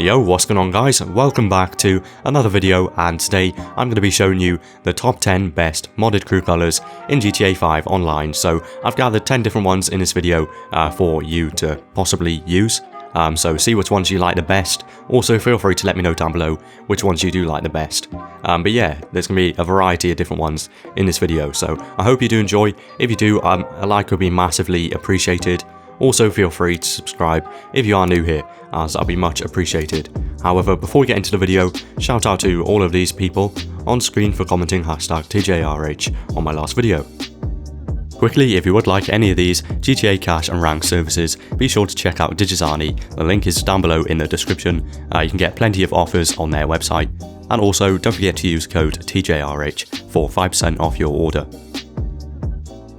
Yo, what's going on guys? Welcome back to another video, and today I'm going to be showing you the top 10 best modded crew colours in GTA 5 online. So I've gathered 10 different ones in this video for you to possibly use. So see which ones you like the best. Also feel free to let me know down below which ones you do like the best. But yeah, there's going to be a variety of different ones in this video. So I hope you do enjoy. If you do, a like would be massively appreciated. Also feel free to subscribe if you are new here, as that'll be much appreciated. However, before we get into the video, shout out to all of these people on screen for commenting #TJRH on my last video. Quickly, if you would like any of these GTA Cash and Rank services, be sure to check out Digizani. The link is down below in the description. You can get plenty of offers on their website. And also, don't forget to use code TJRH for 5% off your order.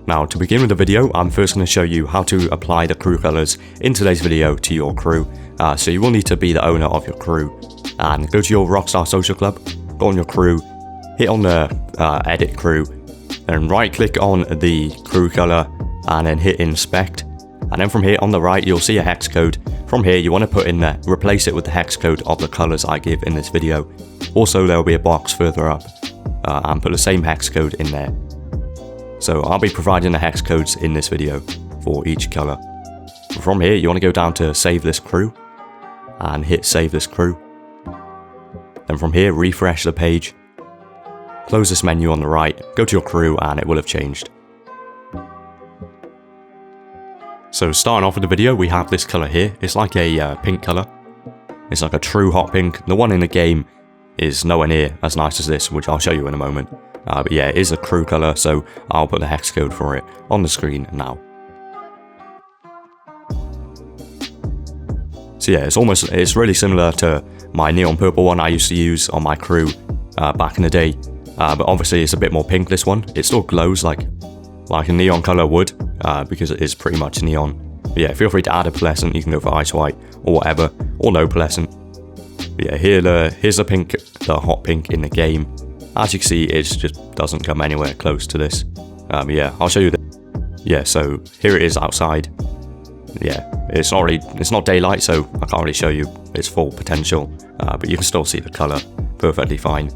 Now, to begin with the video, I'm first going to show you how to apply the crew colours in today's video to your crew. So you will need to be the owner of your crew, and go to your Rockstar Social Club, go on your crew, hit on the edit crew, then right click on the crew colour and then hit inspect. And then from here on the right you'll see a hex code. From here you want to put in there, replace it with the hex code of the colours I give in this video. Also there will be a box further up and put the same hex code in there. So I'll be providing the hex codes in this video for each colour. From here you want to go down to save this crew and hit save this crew. Then from here refresh the page, close this menu on the right, go to your crew and it will have changed. So starting off with the video we have this colour here. It's like a pink colour. It's like a true hot pink. The one in the game is nowhere near as nice as this, which I'll show you in a moment. But yeah, it is a crew colour, so I'll put the hex code for it on the screen now. So yeah, it's really similar to my neon purple one I used to use on my crew back in the day. But obviously it's a bit more pink, this one. It still glows like a neon colour would, because it is pretty much neon. But yeah, feel free to add a pearlescent. You can go for ice white or whatever, or no pearlescent. But yeah, here's the pink, the hot pink in the game. As you can see, it just doesn't come anywhere close to this. Yeah, I'll show you that. Yeah, so here it is outside. Yeah, it's not daylight, so I can't really show you its full potential, but you can still see the colour perfectly fine.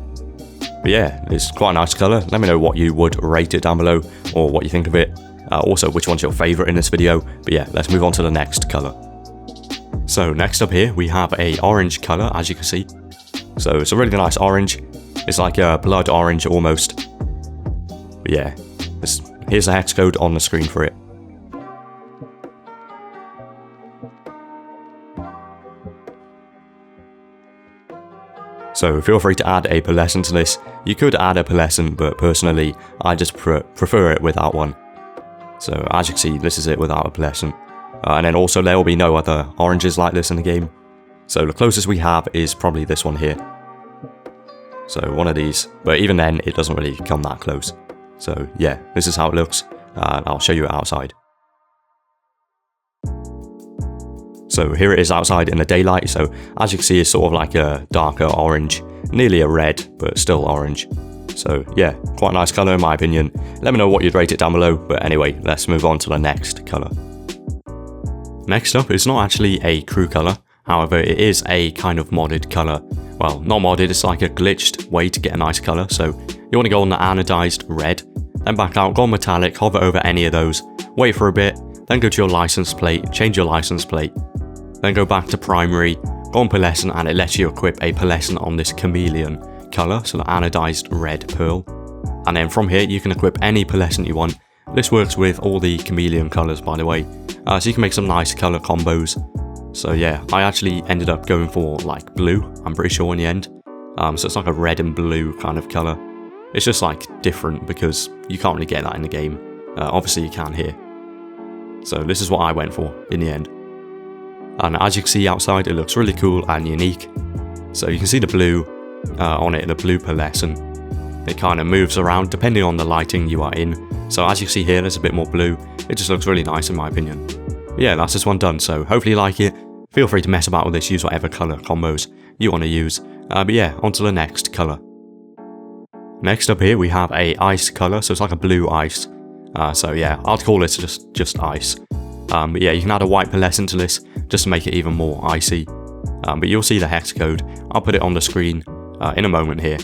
But yeah, it's quite a nice colour. Let me know what you would rate it down below, or what you think of it. Also, which one's your favourite in this video. But yeah, let's move on to the next colour. So next up here, we have a orange colour, as you can see. So it's a really nice orange. It's like a blood orange almost. But yeah, here's the hex code on the screen for it. So feel free to add a pearlescent to this. You could add a pearlescent, but personally I just prefer it without one. So as you can see, this is it without a pearlescent. And then also there will be no other oranges like this in the game. So the closest we have is probably this one here. So one of these, but even then it doesn't really come that close. So yeah, this is how it looks. I'll show you it outside. So here it is outside in the daylight. So as you can see, it's sort of like a darker orange, nearly a red, but still orange. So yeah, quite a nice colour in my opinion. Let me know what you'd rate it down below. But anyway, let's move on to the next colour. Next up, it's not actually a crew colour. However, it is a kind of modded colour. Well, not modded, it's like a glitched way to get a nice colour. So you want to go on the anodized red, then back out, go on metallic, hover over any of those, wait for a bit, then go to your license plate, change your license plate, then go back to primary, go on pearlescent, and it lets you equip a pearlescent on this chameleon colour, so the anodized red pearl. And then from here you can equip any pearlescent you want. This works with all the chameleon colours, by the way, so you can make some nice colour combos. So yeah, I actually ended up going for like blue, I'm pretty sure in the end. So it's like a red and blue kind of colour. It's just like different because you can't really get that in the game. Obviously you can here. So this is what I went for in the end. And as you can see outside, it looks really cool and unique. So you can see the blue on it, the blue pearlescent. It kind of moves around depending on the lighting you are in. So as you see here, there's a bit more blue. It just looks really nice in my opinion. But yeah, that's this one done. So hopefully you like it. Feel free to mess about with this, use whatever colour combos you want to use. But yeah, on to the next colour. Next up here we have a ice colour, so it's like a blue ice. So yeah, I'd call this just ice. But yeah, you can add a white pearlescent to this just to make it even more icy. but you'll see the hex code. I'll put it on the screen in a moment here.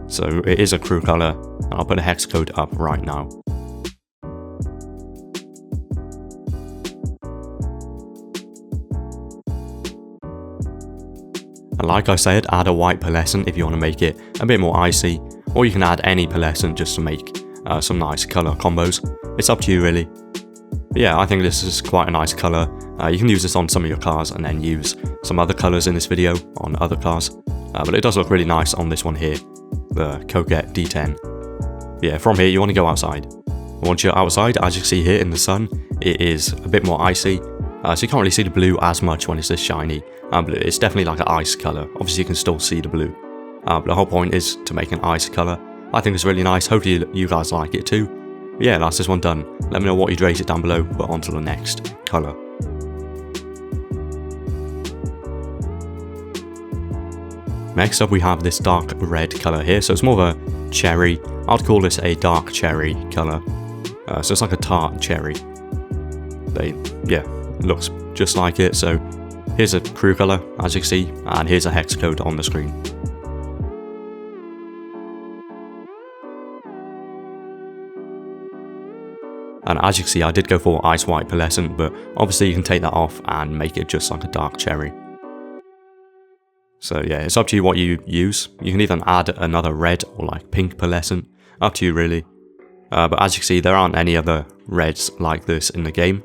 So it is a crew color, and I'll put a hex code up right now. And like I said, add a white pearlescent if you want to make it a bit more icy, or you can add any pearlescent just to make some nice color combos. It's up to you really. But yeah, I think this is quite a nice color. You can use this on some of your cars and then use some other colors in this video on other cars. But it does look really nice on this one here, the Coquette D10. Yeah, from here you want to go outside. Once you're outside, as you can see here in the sun, it is a bit more icy. So you can't really see the blue as much when it's this shiny. But it's definitely like an ice color. Obviously you can still see the blue. But the whole point is to make an ice color. I think it's really nice. Hopefully you guys like it too. But yeah, that's this one done. Let me know what you'd rate it down below, but on to the next color. Next up we have this dark red color here. So it's more of a cherry. I'd call this a dark cherry color. So it's like a tart cherry. Yeah, looks just like it. So here's a crew color, as you can see, and here's a hex code on the screen. And as you can see, I did go for ice white pearlescent, but obviously you can take that off and make it just like a dark cherry. So yeah, it's up to you what you use. You can even add another red or like pink pearlescent, up to you really. But as you can see, there aren't any other reds like this in the game.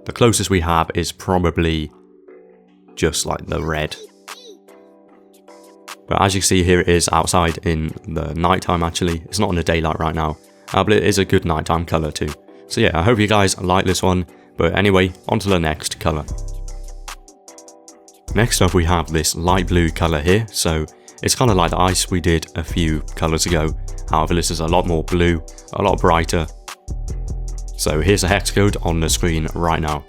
The closest we have is probably just like the red. But as you can see here, it is outside in the nighttime actually. It's not in the daylight right now, but it is a good nighttime color too. So yeah, I hope you guys like this one, but anyway, on to the next color. Next up we have this light blue color here, so it's kind of like the ice we did a few colors ago. However, this is a lot more blue, a lot brighter. So here's a hex code on the screen right now.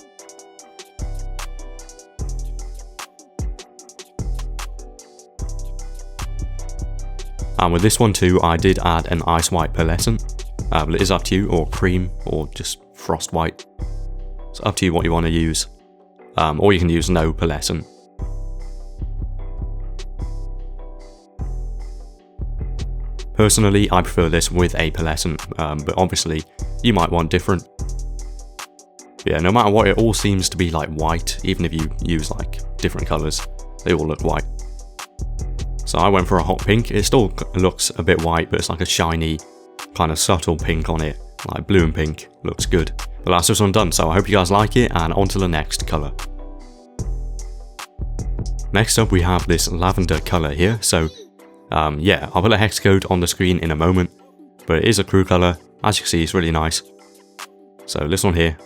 And with this one too, I did add an ice white pearlescent. But it is up to you, or cream, or just frost white. It's up to you what you want to use. Or you can use no pearlescent. Personally, I prefer this with a pearlescent, but obviously you might want different. Yeah, no matter what, it all seems to be like white, even if you use like different colours, they all look white. So I went for a hot pink. It still looks a bit white, but it's like a shiny, kind of subtle pink on it, like blue and pink. Looks good. But that's this one done, so I hope you guys like it, and on to the next colour. Next up we have this lavender colour here, so yeah, I'll put a hex code on the screen in a moment, but it is a crew colour. As you can see, it's really nice. So this one here.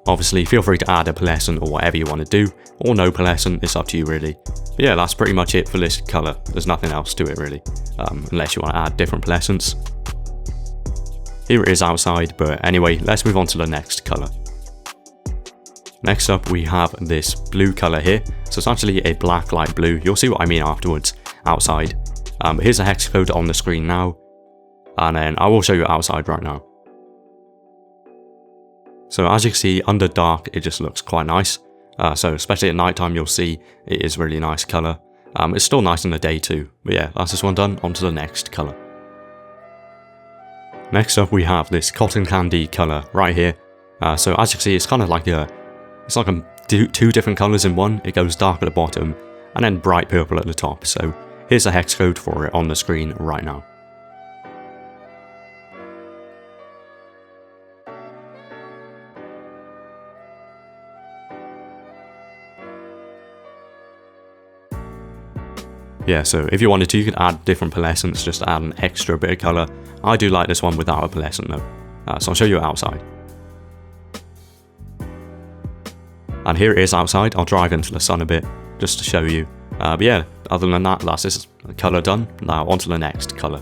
Obviously, feel free to add a pearlescent or whatever you want to do, or no pearlescent, it's up to you really. But yeah, that's pretty much it for this colour. There's nothing else to it really, unless you want to add different pearlescents. Here it is outside, but anyway, let's move on to the next colour. Next up, we have this blue colour here. So it's actually a black light blue. You'll see what I mean afterwards, outside. Here's a hex code on the screen now, and then I will show you outside right now. So as you can see, under dark, it just looks quite nice. So especially at night time, you'll see it is really nice colour. It's still nice in the day too. But yeah, that's this one done. On to the next colour. Next up, we have this cotton candy colour right here. So as you can see, it's kind of like two different colours in one. It goes dark at the bottom and then bright purple at the top. So here's a hex code for it on the screen right now. Yeah, so if you wanted to, you could add different pearlescents just to add an extra bit of colour. I do like this one without a pearlescent though, so I'll show you it outside. And here it is outside. I'll drive into the sun a bit just to show you. But yeah, other than that, that's this colour done. Now on to the next colour.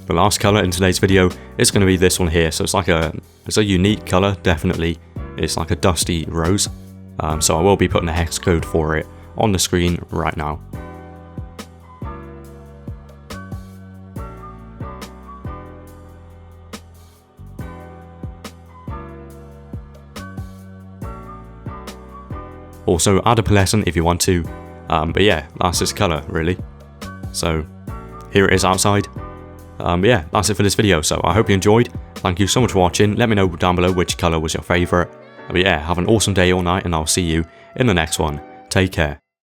The last colour in today's video is going to be this one here. So it's a unique colour, definitely. It's like a dusty rose. So I will be putting a hex code for it on the screen right now. Also, add a pearlescent if you want to. But yeah, that's this colour, really. So, here it is outside. But yeah, that's it for this video, so I hope you enjoyed. Thank you so much for watching. Let me know down below which colour was your favourite. But yeah, have an awesome day or night, and I'll see you in the next one. Take care.